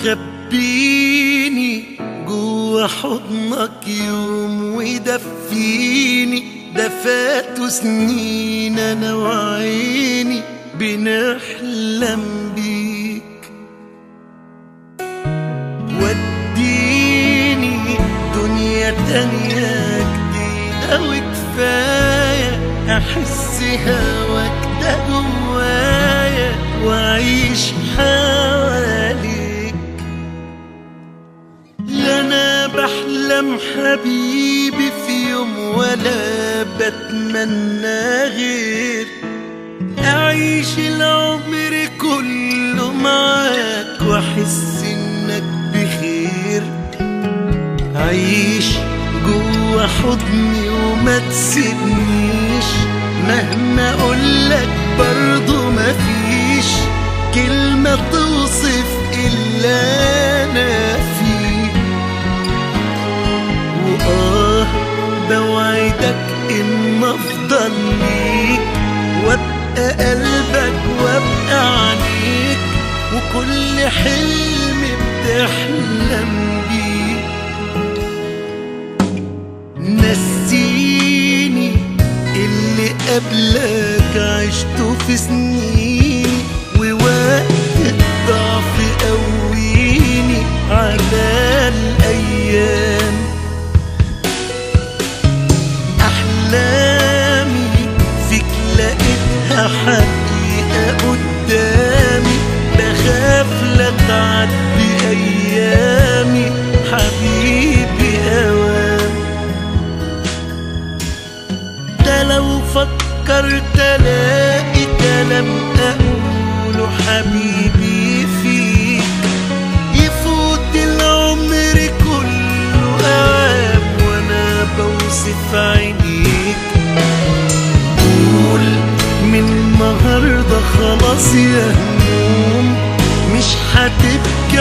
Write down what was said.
خبيني جوا حضنك يوم ودفيني، ده فاتوا سنين انا وعيني بنحلم بيك. وديني دنيا تانية جديدة وكفاية احس هواك ده جوايا واعيش حواليك. لا انا بحلم حبيبي في يوم ولا بتمنى غير اعيش العمر كله معاك واحس انك بخير. عيش جوا حضني وما تسيبنيش، مهما اقولك برضو مفيش كلمة توصف إلا أنا فيك. بوعدك إن أفضل ليك وأبقى قلبك وأبقى عنيك وكل حلم بتحلم بيه. نسيني اللي قبلك عشته في سنين ووقت الضعف قويني على الأيام. أحلامي فيك لقيتها حقيقة قدامي، بخاف لا تعدي أيامي حبيبي أوام. ده لو فكرت ألاقي كلام أقوله حبيبي فيك يفوت العمر كله أوام وأنا بوصف عينيك. قول من النهاردة خلاص يا هموم مش هتبكي